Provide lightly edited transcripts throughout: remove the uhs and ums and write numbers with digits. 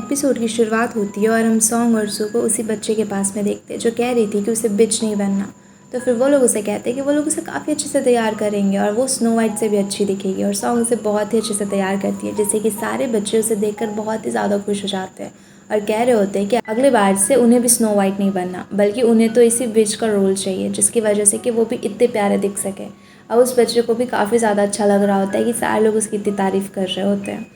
Episode की शुरुआत होती है और हम सॉन्ग और सू को उसी बच्चे के पास में देखते हैं जो कह रही थी कि उसे बिच नहीं बनना। तो फिर वो लोग उसे कहते हैं कि वो लोग उसे काफ़ी अच्छे से तैयार करेंगे और वो स्नो वाइट से भी अच्छी दिखेगी, और सॉन्ग उसे बहुत ही अच्छे से तैयार करती है, जिससे कि सारे बच्चे उसे देखकर बहुत ही ज़्यादा खुश हो जाते हैं और कह रहे होते हैं कि अगले बार से उन्हें भी स्नो वाइट नहीं बनना, बल्कि उन्हें तो इसी बिच का रोल चाहिए, जिसकी वजह से कि वो भी इतने प्यारे दिख सके। अब उस बच्चे को भी काफ़ी ज़्यादा अच्छा लग रहा होता है कि सारे लोग उसकी इतनी तारीफ़ कर रहे होते हैं।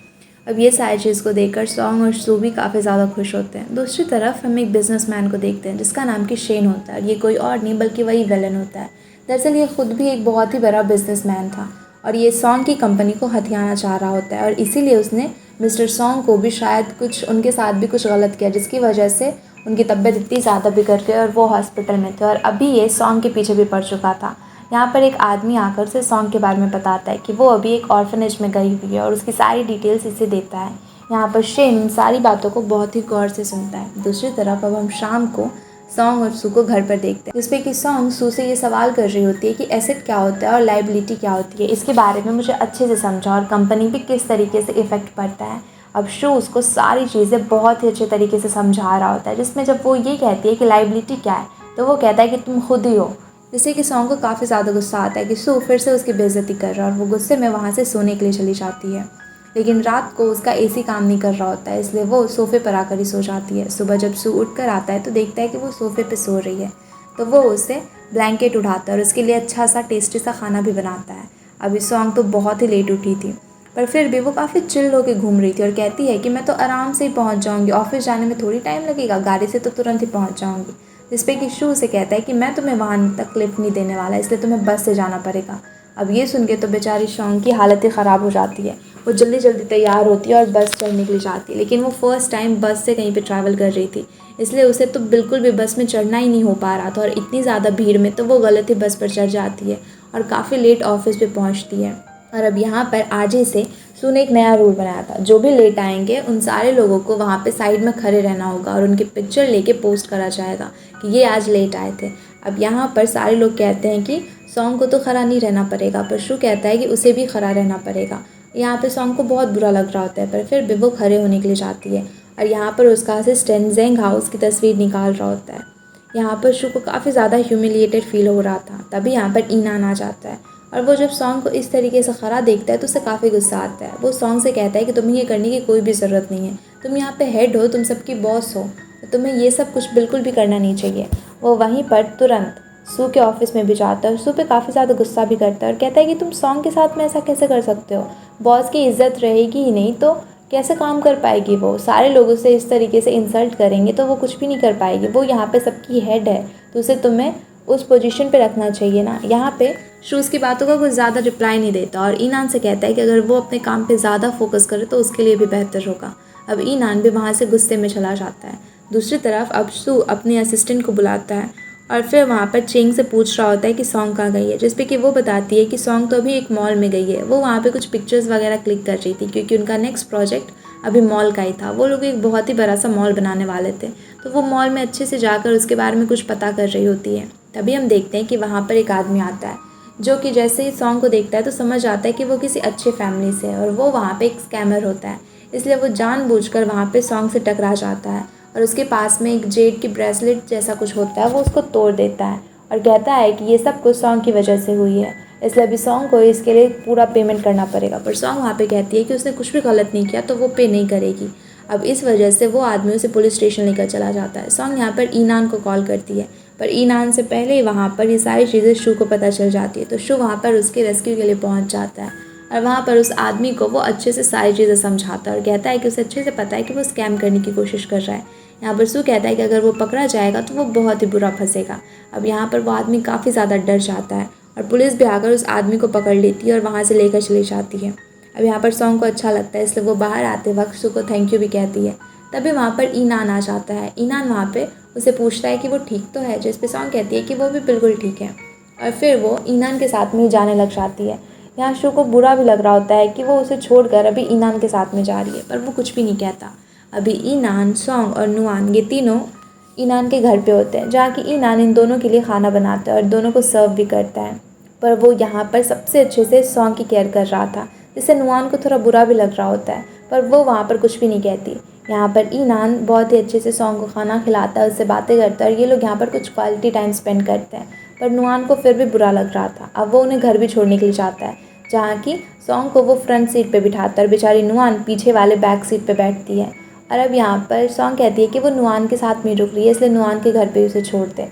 अब ये सारी चीज़ को देखकर सॉन्ग और सू भी काफ़ी ज़्यादा खुश होते हैं। दूसरी तरफ हम एक बिजनेसमैन को देखते हैं जिसका नाम कि शेन होता है। ये कोई और नहीं बल्कि वही विलन होता है। दरअसल ये खुद भी एक बहुत ही बड़ा बिजनेसमैन था और ये सॉन्ग की कंपनी को हथियाना चाह रहा होता है, और इसीलिए उसने मिस्टर सॉन्ग को भी शायद कुछ उनके साथ भी कुछ गलत किया, जिसकी वजह से उनकी तबीयत इतनी ज़्यादा बिगड़ गई और वो हॉस्पिटल में थे और अभी ये सॉन्ग के पीछे भी पड़ चुका था। यहाँ पर एक आदमी आकर से सॉन्ग के बारे में बताता है कि वो अभी एक ऑर्फनेज में गई हुई है और उसकी सारी डिटेल्स इसे देता है। यहाँ पर शेन इन सारी बातों को बहुत ही गौर से सुनता है। दूसरी तरफ अब हम शाम को सॉन्ग और सू को घर पर देखते हैं, जिसपे कि सॉन्ग सू से ये सवाल कर रही होती है कि एसेट क्या होता है और लाइबिलिटी क्या होती है, इसके बारे में मुझे अच्छे से समझा और कंपनी पे किस तरीके से इफ़ेक्ट पड़ता है। अब शो उसको सारी चीज़ें बहुत ही अच्छे तरीके से समझा रहा होता है, जिसमें जब वो ये कहती है कि लाइबिलिटी क्या है तो वो कहता है कि तुम खुद ही हो, जिससे कि सॉन्ग को काफ़ी ज़्यादा गुस्सा आता है कि सू फिर से उसकी बेइज्जती कर रहा है और वो गुस्से में वहाँ से सोने के लिए चली जाती है। लेकिन रात को उसका एसी काम नहीं कर रहा होता है, इसलिए वो सोफ़े पर आकर ही सो जाती है। सुबह जब सू उठ कर आता है तो देखता है कि वो सोफ़े पे सो रही है, तो वो उसे ब्लैंकेट उठाता है और उसके लिए अच्छा सा टेस्टी सा खाना भी बनाता है। अभी सॉन्ग तो बहुत ही लेट उठी थी, पर फिर भी वो काफ़ी चिल होकर घूम रही थी और कहती है कि मैं तो आराम से ही पहुँच जाऊँगी, ऑफिस जाने में थोड़ी टाइम लगेगा, गाड़ी से तो तुरंत ही पहुँच जाऊँगी। जिस पे कि शू से कहता है कि मैं तुम्हें वहाँ तक लिफ्ट नहीं देने वाला, इसलिए तुम्हें बस से जाना पड़ेगा। अब ये सुन के तो बेचारी सॉन्ग की हालत ही ख़राब हो जाती है। वो जल्दी जल्दी तैयार होती है और बस चढ़ने के लिए जाती है, लेकिन वो फ़र्स्ट टाइम बस से कहीं पे ट्रैवल कर रही थी, इसलिए उसे तो बिल्कुल भी बस में चढ़ना ही नहीं हो पा रहा था और इतनी ज़्यादा भीड़ में तो वो गलत ही बस पर चढ़ जाती है और काफ़ी लेट ऑफिस पे पहुंचती है। और अब यहाँ पर आज ही से सू ने एक नया रूल बनाया था, जो भी लेट आएंगे उन सारे लोगों को वहाँ पे साइड में खड़े रहना होगा और उनकी पिक्चर लेके पोस्ट करा जाएगा कि ये आज लेट आए थे। अब यहाँ पर सारे लोग कहते हैं कि सॉन्ग को तो खड़ा नहीं रहना पड़ेगा, पर शू कहता है कि उसे भी खड़ा रहना पड़ेगा। यहाँ पे सॉन्ग को बहुत बुरा लग रहा होता है, पर फिर भी वो खड़े होने के लिए जाती है और यहाँ पर उसका असिस्टेंट जेंग हाउस की तस्वीर निकाल रहा होता है। यहाँ पर शू को काफ़ी ज़्यादा ह्यूमिलिएटेड फील हो रहा था। तभी यहाँ पर ईनान आ जाता है और वो जब सॉन्ग को इस तरीके से खड़ा देखता है तो उसे काफ़ी गुस्सा आता है। वो सॉन्ग से कहता है कि तुम्हें ये करने की कोई भी ज़रूरत नहीं है, तुम यहाँ पे हेड हो, तुम सबकी बॉस हो, तुम्हें ये सब कुछ बिल्कुल भी करना नहीं चाहिए। वो वहीं पर तुरंत सू के ऑफिस में भी जाता है और सू पे काफ़ी ज़्यादा गुस्सा भी करता है और कहता है कि तुम सॉन्ग के साथ में ऐसा कैसे कर सकते हो, बॉस की इज्जत रहेगी ही नहीं तो कैसे काम कर पाएगी, वो सारे लोग उसे इस तरीके से इंसल्ट करेंगे तो वो कुछ भी नहीं कर पाएगी। वो यहाँ पे सबकी हेड है तो उसे तुम्हें उस पोजीशन पे रखना चाहिए ना। यहाँ पे शूज़ की बातों का कुछ ज़्यादा रिप्लाई नहीं देता और ईनान से कहता है कि अगर वो अपने काम पे ज़्यादा फोकस करे तो उसके लिए भी बेहतर होगा। अब ईनान भी वहाँ से गुस्से में चला जाता है। दूसरी तरफ अब शू अपने असिस्टेंट को बुलाता है और फिर वहाँ पर चेंग से पूछ रहा होता है कि सॉन्ग कहाँ गई है, जिस पे कि वो बताती है कि सॉन्ग तो अभी एक मॉल में गई है। वो वहाँ पे कुछ पिक्चर्स वगैरह क्लिक कर रही थी क्योंकि उनका नेक्स्ट प्रोजेक्ट अभी मॉल का ही था। वो लोग एक बहुत ही बड़ा सा मॉल बनाने वाले थे, तो वो मॉल में अच्छे से जाकर उसके बारे में कुछ पता कर रही होती है। तभी हम देखते हैं कि वहाँ पर एक आदमी आता है जो कि जैसे ही सॉन्ग को देखता है तो समझ आता है कि वो किसी अच्छे फैमिली से है और वो वहाँ पे एक स्कैमर होता है, इसलिए वो जानबूझकर वहाँ पे सॉन्ग से टकरा जाता है और उसके पास में एक जेड की ब्रेसलेट जैसा कुछ होता है, वो उसको तोड़ देता है और कहता है कि ये सब कुछ सॉन्ग की वजह से हुई है, इसलिए अभी सॉन्ग को इसके लिए पूरा पेमेंट करना पड़ेगा। पर सॉन्ग वहाँ पे कहती है कि उसने कुछ भी गलत नहीं किया तो वो पे नहीं करेगी। अब इस वजह से वो आदमी उसे पुलिस स्टेशन लेकर चला जाता है। सॉन्ग यहाँ पर ईनान को कॉल करती है, पर ईनान से पहले ही वहाँ पर ये सारी चीज़ें शू को पता चल जाती है, तो शू वहाँ पर उसके रेस्क्यू के लिए पहुँच जाता है और वहाँ पर उस आदमी को वो अच्छे से सारी चीज़ें समझाता है और कहता है कि उसे अच्छे से पता है कि वो स्कैम करने की कोशिश कर रहा है। यहाँ पर शू कहता है कि अगर वो पकड़ा जाएगा तो वो बहुत ही बुरा फंसेगा। अब यहाँ पर वो आदमी काफ़ी ज़्यादा डर जाता है और पुलिस भी आकर उस आदमी को पकड़ लेती है और वहाँ से लेकर चली जाती है। अब यहाँ पर सॉन्ग को अच्छा लगता है, इसलिए वो बाहर आते वक्त शू को थैंक यू भी कहती है। तभी वहाँ पर ईनान आ जाता है। ईनान वहाँ पे उसे पूछता है कि वो ठीक तो है, जिस पे सॉन्ग कहती है कि वो भी बिल्कुल ठीक है और फिर वो ईनान के साथ में ही जाने लग जाती है। यहाँ शू को बुरा भी लग रहा होता है कि वो उसे छोड़कर अभी ईनान के साथ में जा रही है, पर वो कुछ भी नहीं कहता। अभी ईनान, सॉन्ग और नुआन ये तीनों ईनान के घर पे होते हैं, जहाँ की ईनान इन दोनों के लिए खाना बनाता है और दोनों को सर्व भी करता है। पर वो यहाँ पर सबसे अच्छे से सॉन्ग की केयर कर रहा था, जिससे नुआन को थोड़ा बुरा भी लग रहा होता है, पर वो वहाँ पर कुछ भी नहीं कहती। यहाँ पर ईनान बहुत ही अच्छे से सॉन्ग को खाना खिलाता है, उससे बातें करता है और ये लोग यहाँ पर कुछ क्वालिटी टाइम स्पेंड करते हैं। पर नुआन को फिर भी बुरा लग रहा था। अब वो उन्हें घर भी छोड़ने के लिए चाहता है, जहाँ की सॉन्ग को वो फ्रंट सीट पे बिठाता है और बेचारी नुआन पीछे वाले बैक सीट पे बैठती है। और अब यहाँ पर सॉन्ग कहती है कि वो नुआन के साथ में रुक रही है, इसलिए नुआन के घर पे उसे छोड़ दे।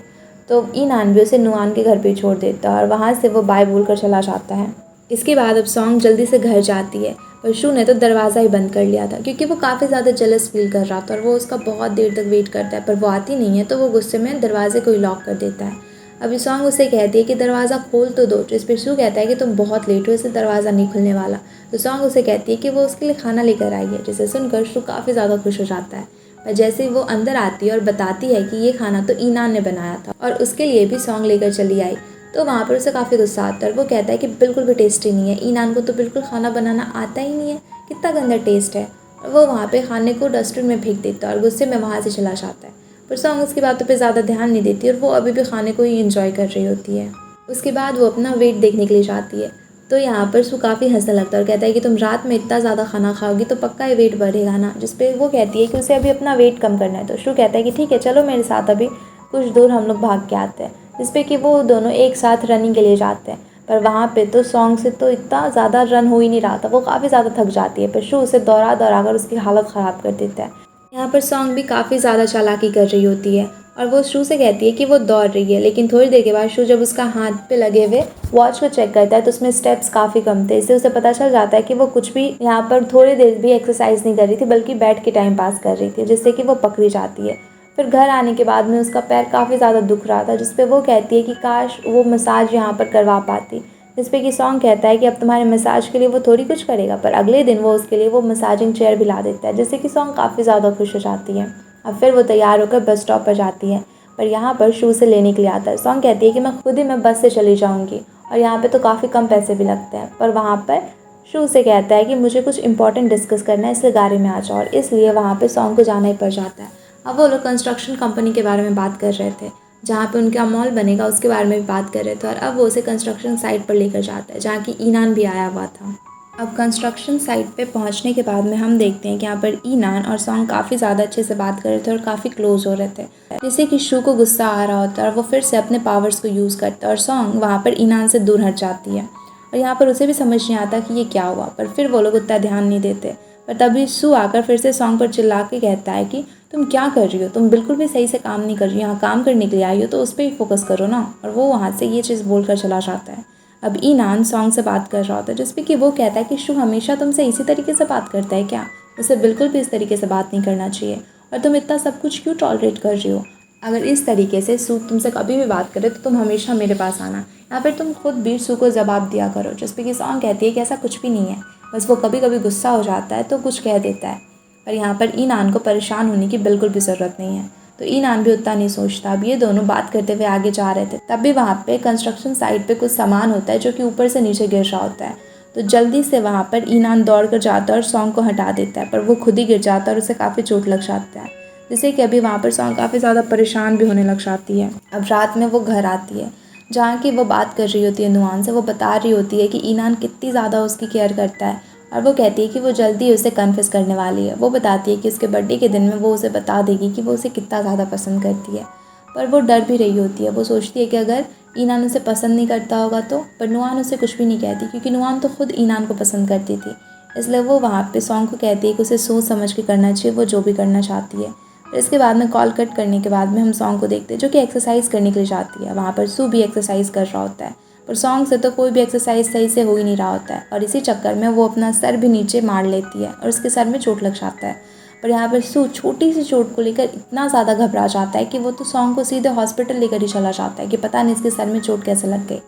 तो ईनान भी उसे नुआन के घर पे छोड़ देता है और वहाँ से वो बाय बोल कर चला जाता है। इसके बाद अब सॉन्ग जल्दी से घर जाती है, पर शू ने तो दरवाज़ा ही बंद कर लिया था क्योंकि वो काफ़ी ज़्यादा जेलस फील कर रहा था और वो उसका बहुत देर तक वेट करता है, पर वो आती नहीं है। तो वो गुस्से में दरवाजे को ही लॉक कर देता है। अभी सॉन्ग उसे कहती है कि दरवाज़ा खोल तो दो, जिस पर शू कहता है कि तुम बहुत लेट हो, इससे दरवाज़ा नहीं खुलने वाला। तो सॉन्ग उसे कहती है कि वो उसके लिए खाना लेकर आई है, जिसे सुनकर शू काफ़ी ज़्यादा खुश हो जाता है। पर जैसे ही वो अंदर आती है और बताती है कि ये खाना तो ईनान ने बनाया था और उसके लिए भी सॉन्ग लेकर चली आई, तो वहाँ पर उसे काफ़ी गुस्सा आता है और वो कहता है कि बिल्कुल भी टेस्टी नहीं है, ईनान को तो बिल्कुल खाना बनाना आता ही नहीं है, कितना गंदा टेस्ट है। और वो वहाँ पे खाने को डस्टबिन में फेंक देता है और गुस्से में वहाँ से चला जाता है। पर सॉन्ग उसकी बातों पे ज़्यादा ध्यान नहीं देती और वो अभी भी खाने को ही इंजॉय कर रही होती है। उसके बाद वो अपना वेट देखने के लिए जाती है, तो यहाँ पर सू काफ़ी हंसने लगता है और कहता है कि तुम रात में इतना ज़्यादा खाना खाओगी तो पक्का ये वेट बढ़ेगा ना, जिस पे वो कहती है कि उसे अभी अपना वेट कम करना है। तो शू कहता है कि ठीक है, चलो मेरे साथ अभी कुछ दूर हम लोग भाग के आते हैं, जिस पे कि वो दोनों एक साथ रनिंग के लिए जाते हैं। पर वहाँ पे तो सॉन्ग से तो इतना ज़्यादा रन हो ही नहीं रहा था, वो काफ़ी ज़्यादा थक जाती है, पर शू उसे दौड़ा दौड़ा कर उसकी हालत ख़राब कर देता है। यहाँ पर सॉन्ग भी काफ़ी ज़्यादा चालाकी कर रही होती है और वो शू से कहती है कि वो दौड़ रही है, लेकिन थोड़ी देर के बाद शू जब उसका हाथ पे लगे हुए वॉच को चेक करता है तो उसमें स्टेप्स काफ़ी कम थे। इससे उसे पता चल जाता है कि वो कुछ भी यहाँ पर थोड़ी देर भी एक्सरसाइज नहीं कर रही थी, बल्कि बैठ के टाइम पास कर रही थी, जिससे कि वो पकड़ी जाती है। फिर घर आने के बाद में उसका पैर काफ़ी ज़्यादा दुख रहा था, जिस पे वो कहती है कि काश वो मसाज यहाँ पर करवा पाती, जिस पे कि सॉन्ग कहता है कि अब तुम्हारे मसाज के लिए वो थोड़ी कुछ करेगा। पर अगले दिन वो उसके लिए वो मसाजिंग चेयर भी ला देता है, जिससे कि सॉन्ग काफ़ी ज़्यादा खुश हो जाती है। अब फिर वो तैयार होकर बस स्टॉप पर जाती है, पर यहाँ पर शू से लेने के लिए आता है। सॉन्ग कहती है कि मैं बस से चली जाऊँगी और यहाँ पे तो काफ़ी कम पैसे भी लगते हैं। पर वहाँ पर शू से कहता है कि मुझे कुछ इंपॉर्टेंट डिस्कस करना है, इसलिए गाड़ी में आ जाओ, और इसलिए वहाँ पे सॉन्ग को जाना ही पड़ जाता है। अब वो लोग कंस्ट्रक्शन कंपनी के बारे में बात कर रहे थे, जहाँ पे उनका मॉल बनेगा उसके बारे में भी बात कर रहे थे, और अब वो उसे कंस्ट्रक्शन साइट पर लेकर जाता है जहाँ की ईनान भी आया हुआ था। अब कंस्ट्रक्शन साइट पे पहुंचने के बाद में हम देखते हैं कि यहाँ पर ईनान और सॉन्ग काफ़ी ज़्यादा अच्छे से बात कर रहे थे और काफ़ी क्लोज हो रहे थे, जिससे कि शू को गुस्सा आ रहा होता है और वो फिर से अपने पावर्स को यूज़ करता है और सॉन्ग वहाँ पर ईनान से दूर हट जाती है। और यहाँ पर उसे भी समझ नहीं आता कि ये क्या हुआ, पर फिर वो लोग उतना ध्यान नहीं देते। पर तभी शू आकर फिर से सॉन्ग पर चिल्ला के कहता है कि तुम क्या कर रही हो, तुम बिल्कुल भी सही से काम नहीं कर रही हो, यहाँ काम करने के लिए आई हो तो उस पर ही फोकस करो ना। और वो वहाँ से ये चीज़ बोल कर चला जाता है। अब ईनान सॉन्ग से बात कर रहा होता है, जिसपे कि वो कहता है कि शू हमेशा तुमसे इसी तरीके से बात करता है क्या, उसे बिल्कुल भी इस तरीके से बात नहीं करना चाहिए, और तुम इतना सब कुछ क्यों टॉलरेट कर रही हो। अगर इस तरीके से शू तुमसे कभी भी बात करे तो तुम हमेशा मेरे पास आना, या फिर तुम खुद भी शू को जवाब दिया करो। जिसपे कि सॉन्ग कहती है कि ऐसा कुछ भी नहीं है, बस वो कभी कभी गुस्सा हो जाता है तो कुछ कह देता है। पर यहाँ पर ईनान को परेशान होने की बिल्कुल भी ज़रूरत नहीं है, तो ईनान भी उतना नहीं सोचता। अब ये दोनों बात करते हुए आगे जा रहे थे, तब भी वहाँ पे कंस्ट्रक्शन साइट पे कुछ सामान होता है जो कि ऊपर से नीचे गिर रहा होता है। तो जल्दी से वहाँ पर ईनान दौड़ कर जाता है और सॉन्ग को हटा देता है, पर वो खुद ही गिर जाता है और उसे काफ़ी चोट लग जाता है, जिससे कि अभी वहाँ पर सॉन्ग काफ़ी ज़्यादा परेशान भी होने लग जाती है। अब रात में वो घर आती है, जहाँ की वो बात कर रही होती है नुआन से। वो बता रही होती है कि ईनान कितनी ज़्यादा उसकी केयर करता है, और वो कहती है कि वो जल्दी उसे कन्फेस करने वाली है। वो बताती है कि उसके बर्थडे के दिन में वो उसे बता देगी कि वो उसे कितना ज़्यादा पसंद करती है। पर वो डर भी रही होती है, वो सोचती है कि अगर ईनान उसे पसंद नहीं करता होगा तो। पर नुआन उसे कुछ भी नहीं कहती, क्योंकि नुआन तो खुद ईनान को पसंद करती थी। इसलिए वो वहाँ पे सॉन्ग को कहती है कि उसे सोच समझ के करना चाहिए, वो जो भी करना चाहती है। फिर इसके बाद में कॉल कट करने के बाद में हम सॉन्ग को देखते हैं, जो कि एक्सरसाइज करने के लिए जाती है। वहाँ पर सू भी एक्सरसाइज कर रहा होता है, पर सॉन्ग से तो कोई भी एक्सरसाइज सही से हो ही नहीं रहा होता है, और इसी चक्कर में वो अपना सर भी नीचे मार लेती है और उसके सर में चोट लग जाता है। पर यहाँ पर सू छोटी सी चोट को लेकर इतना ज़्यादा घबरा जाता है कि वो तो सॉन्ग को सीधे हॉस्पिटल लेकर ही चला जाता है कि पता नहीं इसके सर में चोट कैसे लग गई।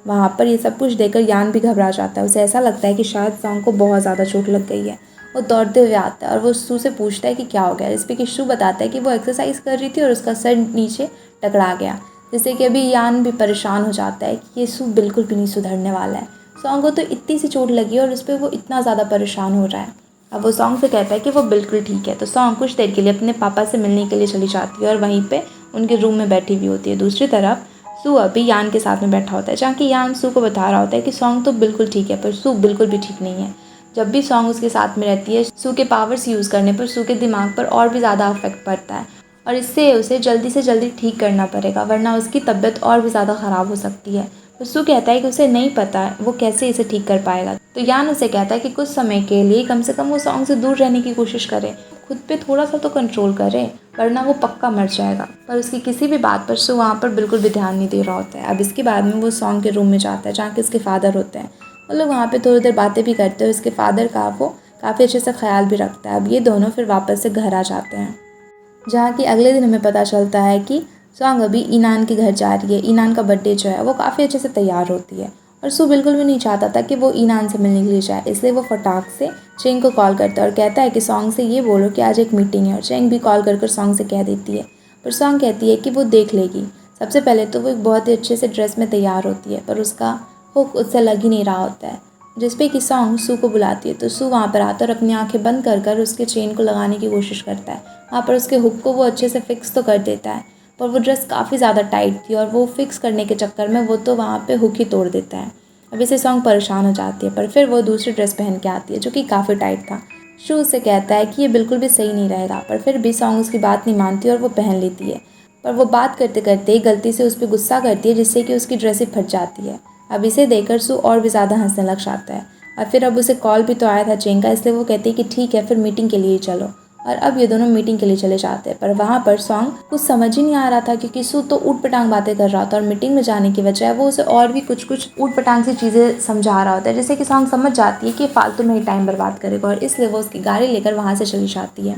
वहाँ पर ये सब कुछ देखकर यान भी घबरा जाता है, उसे ऐसा लगता है कि शायद सॉन्ग को बहुत ज़्यादा चोट लग गई है। वो दौड़ते हुए आता है और वो शू से पूछता है कि क्या हो गया, इस पर कि शू बताता है कि वो एक्सरसाइज कर रही थी और उसका सर नीचे टकरा गया, जिससे कि अभी यान भी परेशान हो जाता है कि ये शू बिल्कुल भी नहीं सुधरने वाला है। सॉन्ग को तो इतनी सी चोट लगी है और उस पर वो इतना ज़्यादा परेशान हो रहा है। अब वो सॉन्ग से कहता है कि वो बिल्कुल ठीक है, तो सॉन्ग कुछ देर के लिए अपने पापा से मिलने के लिए चली जाती है और वहीं पे उनके रूम में बैठी हुई होती है। दूसरी तरफ सू अभी यान के साथ में बैठा होता है, जहाँ कि यान सू को बता रहा होता है कि सॉन्ग तो बिल्कुल ठीक है पर सू बिल्कुल भी ठीक नहीं है। जब भी सॉन्ग उसके साथ में रहती है, सू के पावर्स यूज़ करने पर सू के दिमाग पर और भी ज़्यादा इफेक्ट पड़ता है और इससे उसे जल्दी से जल्दी ठीक करना पड़ेगा, वरना उसकी तबीयत और भी ज़्यादा ख़राब हो सकती है। तो सू कहता है कि उसे नहीं पता वो कैसे इसे ठीक कर पाएगा। तो यान उसे कहता है कि कुछ समय के लिए कम से कम वो सॉन्ग से दूर रहने की कोशिश करे, खुद पे थोड़ा सा तो कंट्रोल करे, वरना वो पक्का मर जाएगा। पर उसकी किसी भी बात पर सू वहाँ पर बिल्कुल भी ध्यान नहीं दे रहा होता है। अब इसके बाद में वो सॉन्ग के रूम में जाता है जहाँ के उसके फादर होते हैं। वो लोग वहाँ पे थोड़ी देर बातें भी करते हैं। उसके फादर का वो काफ़ी अच्छे से ख्याल भी रखता है। अब ये दोनों फिर वापस से घर आ जाते हैं, जहाँ कि अगले दिन हमें पता चलता है कि सॉन्ग अभी ईनान के घर जा रही है। ईनान का बर्थडे जो है वो काफ़ी अच्छे से तैयार होती है और सू बिल्कुल भी नहीं चाहता था कि वो ईनान से मिलने के लिए जाए, इसलिए वो फटाक से चेंग को कॉल करता है और कहता है कि सॉन्ग से ये बोलो कि आज एक मीटिंग है। और चेंग भी कॉल कर सॉन्ग से कह देती है, पर सॉन्ग कहती है कि वो देख लेगी। सबसे पहले तो वो एक बहुत ही अच्छे से ड्रेस में तैयार होती है, पर उसका हुक उससे लग ही नहीं रहा होता है, जिसपे कि सॉन्ग सू को बुलाती है। तो सू वहाँ पर आता है और अपनी आंखें बंद कर उसके चेन को लगाने की कोशिश करता है। वहाँ पर उसके हुक को वो अच्छे से फिक्स तो कर देता है, पर वो ड्रेस काफ़ी ज़्यादा टाइट थी और वो फिक्स करने के चक्कर में वो तो वहाँ पे हुक ही तोड़ देता है। अब इसे सॉन्ग परेशान हो जाती है, पर फिर वो दूसरी ड्रेस पहन के आती है जो कि काफ़ी टाइट था। शू उससे कहता है कि ये बिल्कुल भी सही नहीं रहेगा, पर फिर भी सॉन्ग उसकी बात नहीं मानती और वो पहन लेती है। पर वो बात करते करते ही गलती से उस पर गुस्सा करती है, जिससे कि उसकी ड्रेस ही फट जाती है। अब इसे देखकर सू और भी ज़्यादा हंसने लग जाता है और फिर अब उसे कॉल भी तो आया था चेंग का, इसलिए वो कहती है कि ठीक है फिर मीटिंग के लिए ही चलो। और अब ये दोनों मीटिंग के लिए चले जाते हैं, पर वहाँ पर सॉन्ग कुछ समझ ही नहीं आ रहा था क्योंकि सू तो ऊट पटांग बातें कर रहा था और मीटिंग में जाने की बजाय वो उसे और भी कुछ ऊट पटांग सी चीज़ें समझा रहा होता है, जिससे कि सॉन्ग समझ जाती है कि फालतू में ही टाइम बर्बाद करेगा और इसलिए वो उसकी गाड़ी लेकर वहाँ से चली जाती है।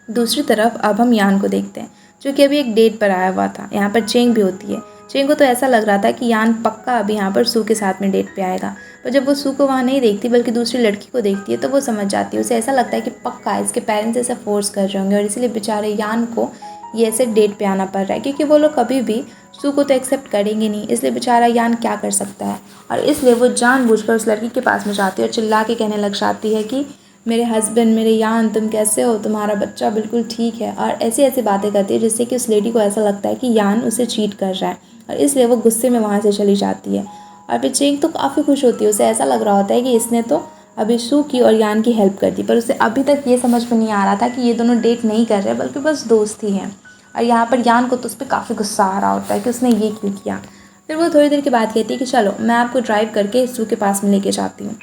दूसरी तरफ अब हम यान को देखते हैं जो कि अभी एक डेट पर आया हुआ था। यहाँ पर चेंग भी होती है। चेंग को तो ऐसा लग रहा था कि यान पक्का अभी यहाँ पर सू के साथ में डेट पे आएगा, पर जब वो सू को वहाँ नहीं देखती बल्कि दूसरी लड़की को देखती है तो वो समझ जाती है। उसे ऐसा लगता है कि पक्का इसके पेरेंट्स ऐसा फोर्स कर रहे होंगे और इसीलिए बेचारे यान को ये ऐसे डेट पे आना पड़ रहा है, क्योंकि वो लोग कभी भी सू को तो एक्सेप्ट करेंगे नहीं, इसलिए बेचारा यान क्या कर सकता है। और इसलिए वो जानबूझकर उस लड़की के पास में जाती है और चिल्ला के कहने लग जाती है कि मेरे हस्बैंड, मेरे यान, तुम कैसे हो, तुम्हारा बच्चा बिल्कुल ठीक है, और ऐसी ऐसी बातें करती है जिससे कि उस लेडी को ऐसा लगता है कि यान उसे चीट कर रहा है और इसलिए वो गुस्से में वहाँ से चली जाती है। और फिर चेंग तो काफ़ी खुश होती है। उसे ऐसा लग रहा होता है कि इसने तो अभी सू की और यान की हेल्प कर दी, पर उसे अभी तक ये समझ में नहीं आ रहा था कि ये दोनों डेट नहीं कर रहे बल्कि बस दोस्त ही हैं। और यहाँ पर यान को तो उस पर काफ़ी गुस्सा आ रहा होता है कि उसने ये क्यों किया। फिर वो थोड़ी देर के बाद कहती है कि चलो मैं आपको ड्राइव करके सू के पास में लेके जाती हूँ।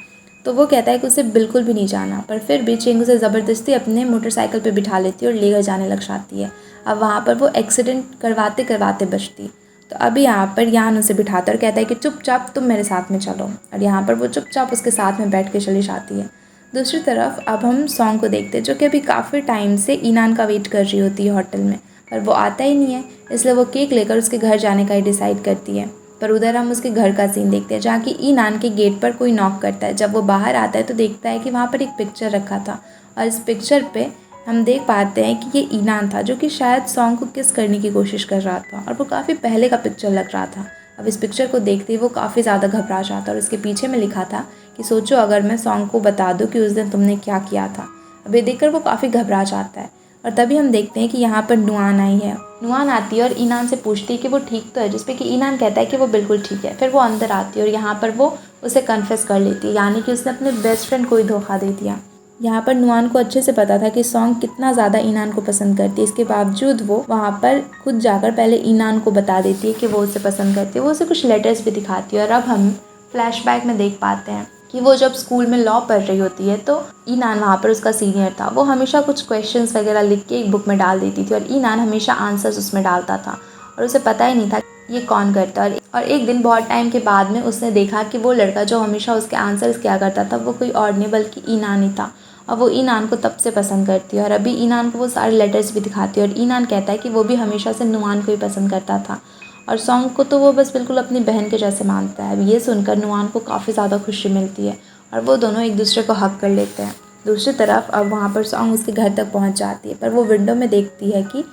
तो वो कहता है कि उसे बिल्कुल भी नहीं जाना, पर फिर भी चेंग उसे ज़बरदस्ती अपने मोटरसाइकिल पे बिठा लेती है और लेकर जाने लग जाती है। अब वहाँ पर वो एक्सीडेंट करवाते करवाते बचती। तो अभी यहाँ पर यान उसे बिठाता और कहता है कि चुपचाप तुम मेरे साथ में चलो, और यहाँ पर वो चुपचाप उसके साथ में बैठ के चली जाती है। दूसरी तरफ अब हम सॉन्ग को देखते हैं जो कि अभी काफ़ी टाइम से ईनान का वेट कर रही होती है होटल में, पर वो आता ही नहीं है, इसलिए वो केक लेकर उसके घर जाने का ही डिसाइड करती है। पर उधर हम उसके घर का सीन देखते हैं जहाँ कि ईनान के गेट पर कोई नॉक करता है। जब वो बाहर आता है तो देखता है कि वहाँ पर एक पिक्चर रखा था और इस पिक्चर पे हम देख पाते हैं कि ये ईनान था जो कि शायद सॉन्ग को किस करने की कोशिश कर रहा था और वो काफ़ी पहले का पिक्चर लग रहा था। अब इस पिक्चर को देखते ही वो काफ़ी ज़्यादा घबरा जाता और इसके पीछे में लिखा था कि सोचो अगर मैं सॉन्ग को बता दूँ कि उस दिन तुमने क्या किया था। अब ये देखकर वो काफ़ी घबरा जाता है और तभी हम देखते हैं कि यहाँ पर नुआन आई है। नुआन आती है और ईनान से पूछती है कि वो ठीक तो है, जिसपे कि ईनान कहता है कि वो बिल्कुल ठीक है। फिर वो अंदर आती है और यहाँ पर वो उसे कन्फेस कर लेती है, यानी कि उसने अपने बेस्ट फ्रेंड को ही धोखा दे दिया। यहाँ पर नुआन को अच्छे से पता था कि सॉन्ग कितना ज़्यादा ईनान को पसंद करती है, इसके बावजूद वो वहाँ पर खुद जाकर पहले ईनान को बता देती है कि वो उसे पसंद करती है। वो उसे कुछ लेटर्स भी दिखाती है और अब हम फ्लैशबैक में देख पाते हैं कि वो जब स्कूल में लॉ पढ़ रही होती है तो ईनान वहाँ पर उसका सीनियर था। वो हमेशा कुछ क्वेश्चंस वगैरह लिख के एक बुक में डाल देती थी और ईनान हमेशा आंसर्स उसमें डालता था और उसे पता ही नहीं था ये कौन करता है। और एक दिन बहुत टाइम के बाद में उसने देखा कि वो लड़का जो हमेशा उसके आंसर्स किया करता था वो कोई और नहीं बल्कि ईनान ही था और वो ईनान को तब से पसंद करती है। और अभी ईनान को वो सारे लेटर्स भी दिखाती है और ईनान कहता है कि वो भी हमेशा से नुआन को ही पसंद करता था और सॉन्ग को तो वो बस बिल्कुल अपनी बहन के जैसे मानता है। अब ये सुनकर नुआन को काफ़ी ज़्यादा खुशी मिलती है और वो दोनों एक दूसरे को हक कर लेते हैं। दूसरी तरफ अब वहाँ पर सॉन्ग उसके घर तक पहुँच जाती है, पर वो विंडो में देखती है कि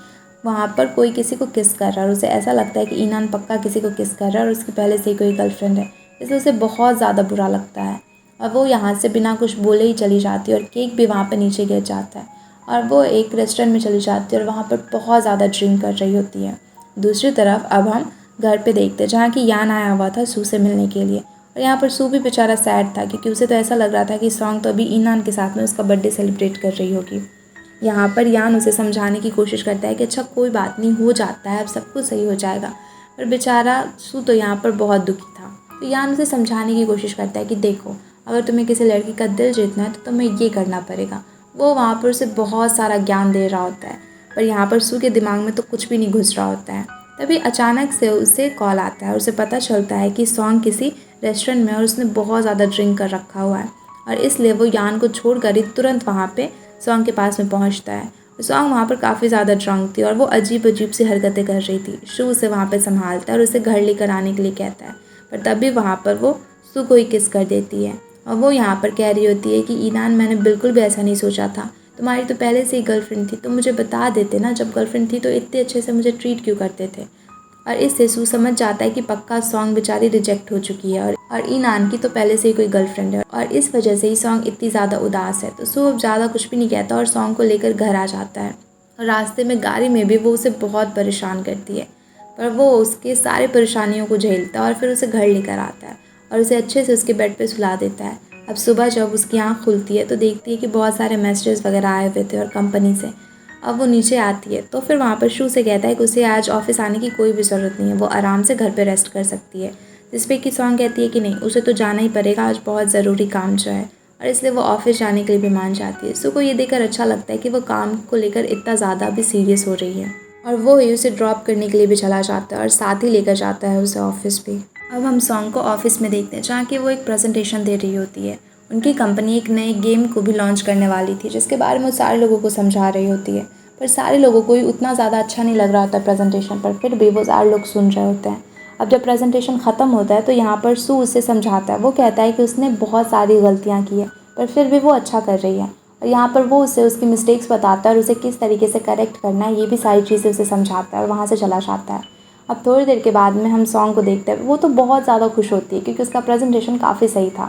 वहाँ पर कोई किसी को किस कर रहा है और उसे ऐसा लगता है कि ईनान पक्का किसी को किस कर रहा है और उसकी पहले से ही कोई गर्लफ्रेंड है, इसलिए उसे बहुत ज़्यादा बुरा लगता है। और वो यहाँ से बिना कुछ बोले ही चली जाती है और केक भी वहाँ पर नीचे गिर जाता है और वो एक रेस्टोरेंट में चली जाती है और वहाँ पर बहुत ज़्यादा ड्रिंक कर रही होती है। दूसरी तरफ अब हम घर पे देखते हैं जहाँ कि यान आया हुआ था सू से मिलने के लिए और यहाँ पर सू भी बेचारा सैड था क्योंकि उसे तो ऐसा लग रहा था कि सॉन्ग तो अभी ईनान के साथ में उसका बर्थडे सेलिब्रेट कर रही होगी। यहाँ पर यान उसे समझाने की कोशिश करता है कि अच्छा कोई बात नहीं, हो जाता है, अब सब कुछ सही हो जाएगा। पर बेचारा सू तो यहाँ पर बहुत दुखी था। तो यान उसे समझाने की कोशिश करता है कि देखो, अगर तुम्हें किसी लड़की का दिल जीतना है तो तुम्हें ये करना पड़ेगा। वो वहाँ पर उसे बहुत सारा ज्ञान दे रहा होता है, पर यहाँ पर सू के दिमाग में तो कुछ भी नहीं घुस रहा होता है। तभी अचानक से उसे कॉल आता है और उसे पता चलता है कि सॉन्ग किसी रेस्टोरेंट में और उसने बहुत ज़्यादा ड्रिंक कर रखा हुआ है, और इसलिए वो यान को छोड़कर ही तुरंत वहाँ पे सॉन्ग के पास में पहुँचता है। सॉन्ग वहाँ पर काफ़ी ज़्यादा ड्रंक थी और वो अजीब अजीब सी हरकतें कर रही थी। शू उसे वहाँ पे संभालता है और उसे घर लेकर आने के लिए कहता है, पर तभी वहाँ पर वो सू को ही किस कर देती है। और वो यहाँ पर कह रही होती है कि ईनान, मैंने बिल्कुल भी ऐसा नहीं सोचा था, तुम्हारी तो पहले से ही गर्लफ्रेंड थी, तो मुझे बता देते ना, जब गर्लफ्रेंड थी तो इतने अच्छे से मुझे ट्रीट क्यों करते थे। और इससे सू समझ जाता है कि पक्का सॉन्ग बेचारी रिजेक्ट हो चुकी है और ईनान की तो पहले से ही कोई गर्लफ्रेंड है, और इस वजह से ही सॉन्ग इतनी ज़्यादा उदास है। तो सू अब ज़्यादा कुछ भी नहीं कहता और सॉन्ग को लेकर घर आ जाता है। और रास्ते में गाड़ी में भी वो उसे बहुत परेशान करती है, पर वो उसके सारे परेशानियों को झेलता है और फिर उसे घर लेकर आता है और उसे अच्छे से उसके बेड पे सुला देता है। अब सुबह जब उसकी आँख खुलती है तो देखती है कि बहुत सारे मैसेजेस वगैरह आए हुए थे और कंपनी से। अब वो नीचे आती है तो फिर वहाँ पर शू से कहता है कि उसे आज ऑफिस आने की कोई भी ज़रूरत नहीं है, वो आराम से घर पे रेस्ट कर सकती है। जिस पे कि सॉन्ग कहती है कि नहीं, उसे तो जाना ही पड़ेगा, आज बहुत ज़रूरी काम जो है, और इसलिए वो ऑफिस जाने के लिए भी मान जाती है। सू को ये देखकर अच्छा लगता है कि वो काम को लेकर इतना ज़्यादा भी सीरियस हो रही है, और वो ही उसे ड्रॉप करने के लिए भी चला जाता है और साथ ही लेकर जाता है उसे ऑफिस भी। अब हम सॉन्ग को ऑफिस में देखते हैं जहाँ कि वो एक प्रेजेंटेशन दे रही होती है। उनकी कंपनी एक नए गेम को भी लॉन्च करने वाली थी जिसके बारे में वो सारे लोगों को समझा रही होती है, पर सारे लोगों को ही उतना ज़्यादा अच्छा नहीं लग रहा होता है प्रेजेंटेशन, पर फिर भी वो सारे लोग सुन रहे होते हैं। अब जब प्रेजेंटेशन ख़त्म होता है तो यहाँ पर सू उसे समझाता है। वो कहता है कि उसने बहुत सारी गलतियाँ की है पर फिर भी वो अच्छा कर रही है, और यहाँ पर वो उसे उसकी मिस्टेक्स बताता है और उसे किस तरीके से करेक्ट करना है ये भी सारी चीज़ें उसे समझाता है और वहाँ से चला जाता है। अब थोड़ी देर के बाद में हम सॉन्ग को देखते हैं। वो तो बहुत ज़्यादा खुश होती है क्योंकि उसका प्रेजेंटेशन काफ़ी सही था,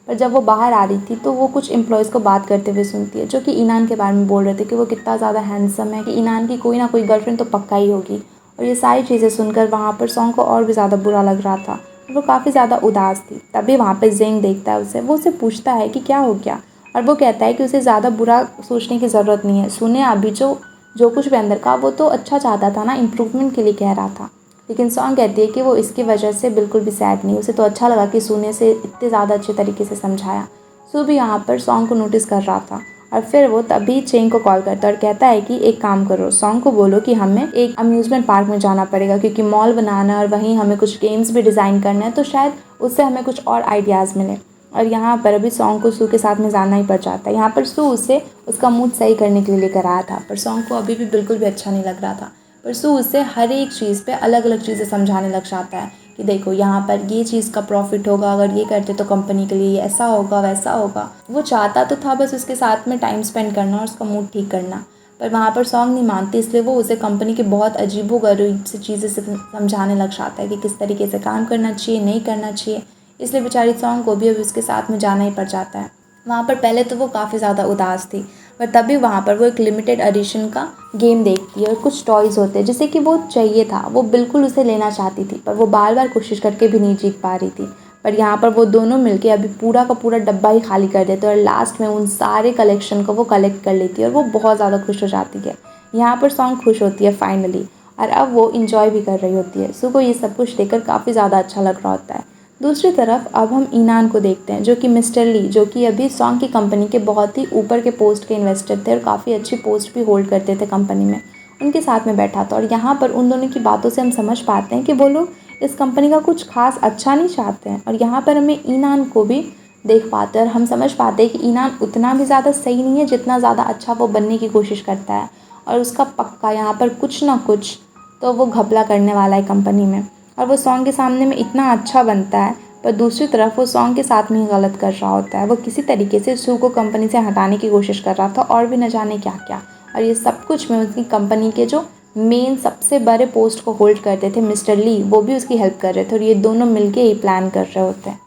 पर जब वो बाहर आ रही थी तो वो कुछ एम्प्लॉयज़ को बात करते हुए सुनती है जो कि ईनान के बारे में बोल रहे थे कि वो कितना ज़्यादा हैंडसम है, कि ईनान की कोई ना कोई गर्लफ्रेंड तो पक्का ही होगी। और ये सारी चीज़ें सुनकर वहाँ पर सॉन्ग को और भी ज़्यादा बुरा लग रहा था और वो काफ़ी ज़्यादा उदास थी। तभी वहाँ पर जेंग देखता है उसे, वो उसे पूछता है कि क्या हो गया, और वो कहता है कि उसे ज़्यादा बुरा सोचने की ज़रूरत नहीं है। सुने अभी जो जो कुछ भी अंदर का, वो तो अच्छा चाहता था ना, इम्प्रूवमेंट के लिए कह रहा था। लेकिन सॉन्ग कहती है कि वो इसकी वजह से बिल्कुल भी सैड नहीं, उसे तो अच्छा लगा कि सू ने से इतने ज़्यादा अच्छे तरीके से समझाया। सू भी यहाँ पर सॉन्ग को नोटिस कर रहा था और फिर वो तभी चेंग को कॉल करता है और कहता है कि एक काम करो, सॉन्ग को बोलो कि हमें एक अम्यूज़मेंट पार्क में जाना पड़ेगा क्योंकि मॉल बनाना है और वहीं हमें कुछ गेम्स भी डिज़ाइन करना है, तो शायद उससे हमें कुछ और आइडियाज़ मिले। और यहाँ पर अभी सॉन्ग को सू के साथ में जाना ही पड़ जाता है। यहाँ पर सू उसे उसका मूड सही करने के लिए लेकर आया था, पर सॉन्ग को अभी भी बिल्कुल भी अच्छा नहीं लग रहा था। पर सू उससे हर एक चीज़ पे अलग अलग चीज़ें समझाने लग जाता है कि देखो यहाँ पर ये चीज़ का प्रॉफिट होगा, अगर ये करते तो कंपनी के लिए ऐसा होगा वैसा होगा। वो चाहता तो था बस उसके साथ में टाइम स्पेंड करना और उसका मूड ठीक करना, पर वहाँ पर सॉन्ग नहीं मानती, इसलिए वो उसे कंपनी के बहुत अजीबोगरीब सी चीज़ें से समझाने लग जाता है कि किस तरीके से काम करना चाहिए, नहीं करना चाहिए। इसलिए बेचारी सॉन्ग को भी अभी उसके साथ में जाना ही पड़ जाता है। वहाँ पर पहले तो वो काफ़ी ज़्यादा उदास थी, पर तभी वहाँ पर वो एक लिमिटेड एडिशन का गेम देखती है और कुछ टॉयज़ होते हैं जिसे कि वो चाहिए था, वो बिल्कुल उसे लेना चाहती थी, पर वो बार बार कोशिश करके भी नहीं जीत पा रही थी। पर यहाँ पर वो दोनों मिलके अभी पूरा का पूरा डब्बा ही खाली कर देते हैं और लास्ट में उन सारे कलेक्शन को वो कलेक्ट कर लेती है और वो बहुत ज़्यादा खुश हो जाती है। यहाँ पर सॉन्ग खुश होती है फाइनली, और अब वो इंजॉय भी कर रही होती है। सू को ये सब कुछ देखकर काफ़ी ज़्यादा अच्छा लग रहा होता है। दूसरी तरफ अब हम ईनान को देखते हैं जो कि मिस्टर ली, जो कि अभी सॉन्ग की कंपनी के बहुत ही ऊपर के पोस्ट के इन्वेस्टर थे और काफ़ी अच्छी पोस्ट भी होल्ड करते थे कंपनी में, उनके साथ में बैठा था। और यहाँ पर उन दोनों की बातों से हम समझ पाते हैं कि वो लोग इस कंपनी का कुछ खास अच्छा नहीं चाहते हैं। और यहाँ पर हमें ईनान को भी देख पाते हैं और हम समझ पाते हैं कि ईनान उतना भी ज़्यादा सही नहीं है जितना ज़्यादा अच्छा वो बनने की कोशिश करता है, और उसका पक्का यहाँ पर कुछ ना कुछ तो वो घपला करने वाला है कंपनी में। और वो सॉन्ग के सामने में इतना अच्छा बनता है, पर दूसरी तरफ वो सॉन्ग के साथ में ही गलत कर रहा होता है। वो किसी तरीके से सू को कंपनी से हटाने की कोशिश कर रहा था और भी न जाने क्या क्या, और ये सब कुछ में उसकी कंपनी के जो मेन सबसे बड़े पोस्ट को होल्ड करते थे मिस्टर ली, वो भी उसकी हेल्प कर रहे थे और ये दोनों मिलके ही प्लान कर रहे होते हैं।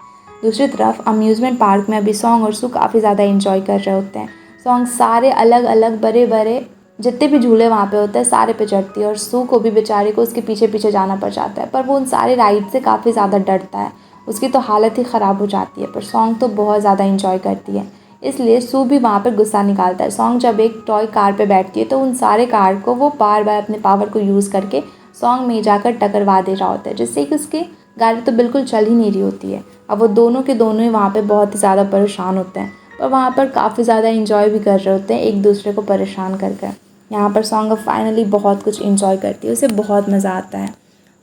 दूसरी तरफ अम्यूज़मेंट पार्क में अभी सॉन्ग और सू काफ़ी ज़्यादा इंजॉय कर रहे होते हैं। सॉन्ग सारे अलग अलग बड़े बड़े जितने भी झूले वहाँ पे होते हैं सारे पे चढ़ती है, और सू को भी बेचारे को उसके पीछे पीछे जाना पड़ जाता है, पर वो उन सारे राइड से काफ़ी ज़्यादा डरता है। उसकी तो हालत ही ख़राब हो जाती है, पर सॉन्ग तो बहुत ज़्यादा इंजॉय करती है। इसलिए सू भी वहाँ पर गुस्सा निकालता है। सॉन्ग जब एक टॉय कार पे बैठती है तो उन सारे कार को वो बार बार अपने पावर को यूज़ करके सॉन्ग में जाकर टकरवा दे रहा होता है, जिससे कि उसकी गाड़ी तो बिल्कुल चल ही नहीं रही होती है। अब वो दोनों के दोनों ही वहाँ पे बहुत ही ज़्यादा परेशान होते हैं, पर वहाँ पर काफ़ी ज़्यादा इंजॉय भी कर रहे होते हैं एक दूसरे को परेशान कर कर। यहाँ पर सॉन्ग अब फाइनली बहुत कुछ इंजॉय करती है, उसे बहुत मज़ा आता है।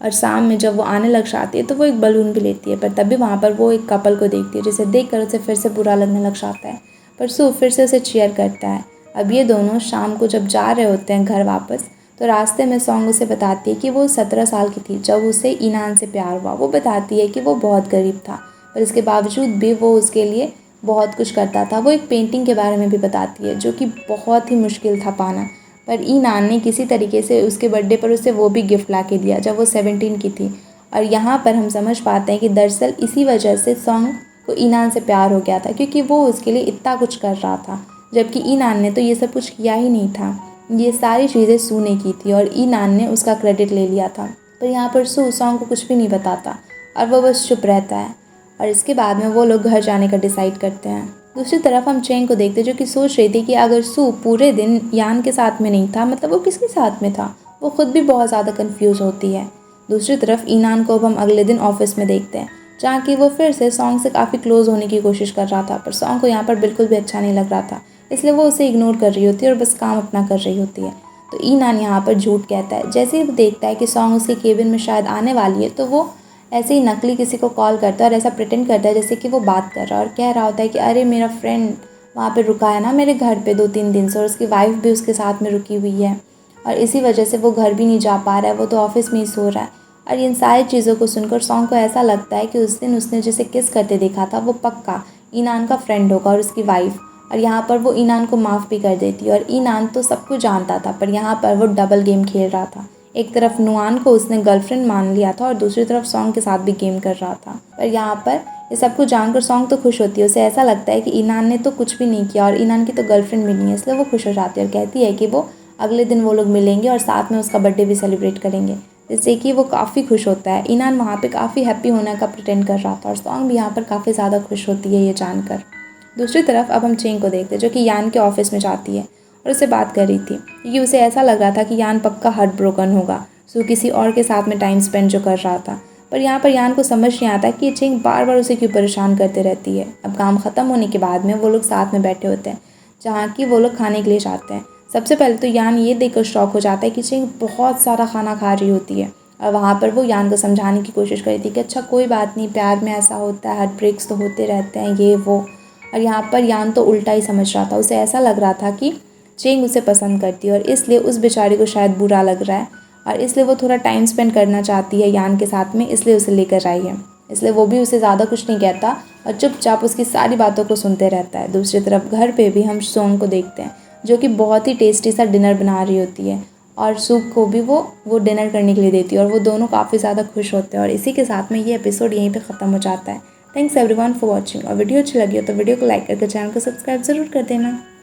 और शाम में जब वो आने लग जाती है तो वो एक बलून भी लेती है, पर तभी वहाँ पर वो एक कपल को देखती है जिसे देखकर उसे फिर से बुरा लगने लग जाता है। पर सू फिर से उसे चीयर करता है। अब ये दोनों शाम को जब जा रहे होते हैं घर वापस, तो रास्ते में सॉन्ग उसे बताती है कि वो 17 साल की थी जब उसे ईनान से प्यार हुआ। वो बताती है कि वो बहुत गरीब था, पर इसके बावजूद भी वो उसके लिए बहुत कुछ करता था। वो एक पेंटिंग के बारे में भी बताती है जो कि बहुत ही मुश्किल था पाना, पर ईनान ने किसी तरीके से उसके बर्थडे पर उसे वो भी गिफ्ट ला के दिया जब वो 17 की थी। और यहाँ पर हम समझ पाते हैं कि दरअसल इसी वजह से सॉन्ग को ईनान से प्यार हो गया था, क्योंकि वो उसके लिए इतना कुछ कर रहा था, जबकि ईनान ने तो ये सब कुछ किया ही नहीं था। ये सारी चीज़ें सू ने की थी और ईनान ने उसका क्रेडिट ले लिया था। पर यहाँ पर सू सॉन्ग को कुछ भी नहीं बताता और वो बस चुप रहता है। और इसके बाद में वो लोग घर जाने का डिसाइड करते हैं। दूसरी तरफ हम चेंग को देखते जो कि सोच रही थी कि अगर सू पूरे दिन यान के साथ में नहीं था, मतलब वो किसके साथ में था। वो खुद भी बहुत ज़्यादा कंफ्यूज होती है। दूसरी तरफ ईनान को अब हम अगले दिन ऑफिस में देखते हैं, जहाँ कि वो फिर से सॉन्ग से काफ़ी क्लोज होने की कोशिश कर रहा था, पर सॉन्ग को यहाँ पर बिल्कुल भी अच्छा नहीं लग रहा था। इसलिए वो उसे इग्नोर कर रही होती है और बस काम अपना कर रही होती है। तो ईनान यहाँ पर झूठ कहता है। जैसे ही वो देखता है कि सॉन्ग उसके केबिन में शायद आने वाली है, तो वो ऐसे ही नकली किसी को कॉल करता है और ऐसा प्रिटेंड करता है जैसे कि वो बात कर रहा है और कह रहा होता है कि अरे मेरा फ्रेंड वहाँ पे रुका है ना मेरे घर पे 2-3 दिन से, और उसकी वाइफ भी उसके साथ में रुकी हुई है और इसी वजह से वो घर भी नहीं जा पा रहा है, वो तो ऑफिस में ही सो रहा है। और इन सारी चीज़ों को सुनकर सॉन्ग को ऐसा लगता है कि उस दिन उसने जिसे किस करते देखा था वो पक्का ईनान का फ्रेंड होगा और उसकी वाइफ। और यहाँ पर वो ईनान को माफ़ भी कर देती है। और ईनान तो सब कुछ जानता था, पर यहाँ पर वो डबल गेम खेल रहा था। एक तरफ नुआन को उसने गर्लफ्रेंड मान लिया था और दूसरी तरफ सॉन्ग के साथ भी गेम कर रहा था। पर यहाँ पर ये सब कुछ जानकर सॉन्ग तो खुश होती है। उसे ऐसा लगता है कि ईनान ने तो कुछ भी नहीं किया और ईनान की तो गर्लफ्रेंड भी नहीं है, इसलिए वो खुश हो जाती है और कहती है कि वो अगले दिन वो लोग मिलेंगे और साथ में उसका बर्थडे भी सेलिब्रेट करेंगे, जिससे कि वो काफ़ी खुश होता है। ईनान वहाँ पे काफ़ी हैप्पी होने का प्रिटेंड कर रहा था और सॉन्ग भी यहाँ पर काफ़ी ज़्यादा खुश होती है ये जानकर। दूसरी तरफ अब हम चेंग को देखते हैं जो कि यान के ऑफिस में जाती है और उससे बात कर रही थी, क्योंकि उसे ऐसा लग रहा था कि यान पक्का हार्ट ब्रोकन होगा सो किसी और के साथ में टाइम स्पेंड जो कर रहा था। पर यहाँ पर यान को समझ नहीं आता कि चेंग बार बार उसे क्यों परेशान करते रहती है। अब काम ख़त्म होने के बाद में वो लोग साथ में बैठे होते हैं, जहाँ कि वो लोग खाने के लिए जाते हैं। सबसे पहले तो यान ये देखकर शॉक हो जाता है कि चेंग बहुत सारा खाना खा रही होती है और वहाँ पर वो यान को समझाने की कोशिश करी थी कि अच्छा कोई बात नहीं, प्यार में ऐसा होता है, हार्ट ब्रेक्स तो होते रहते हैं ये वो। और यहाँ पर यान तो उल्टा ही समझ रहा था। उसे ऐसा लग रहा था कि चेंग उसे पसंद करती है और इसलिए उस बेचारी को शायद बुरा लग रहा है और इसलिए वो थोड़ा टाइम स्पेंड करना चाहती है यान के साथ में, इसलिए उसे लेकर आई है। इसलिए वो भी उसे ज़्यादा कुछ नहीं कहता और चुपचाप उसकी सारी बातों को सुनते रहता है। दूसरी तरफ घर पे भी हम सॉन्ग को देखते हैं जो कि बहुत ही टेस्टी सा डिनर बना रही होती है और सूप को भी वो डिनर करने के लिए देती है और वो दोनों काफ़ी ज़्यादा खुश होते हैं। और इसी के साथ में ये एपिसोड यहीं पे ख़त्म हो जाता है। Thanks everyone for watching. और वीडियो अच्छी लगी हो तो वीडियो को लाइक करके चैनल को सब्सक्राइब ज़रूर कर देना।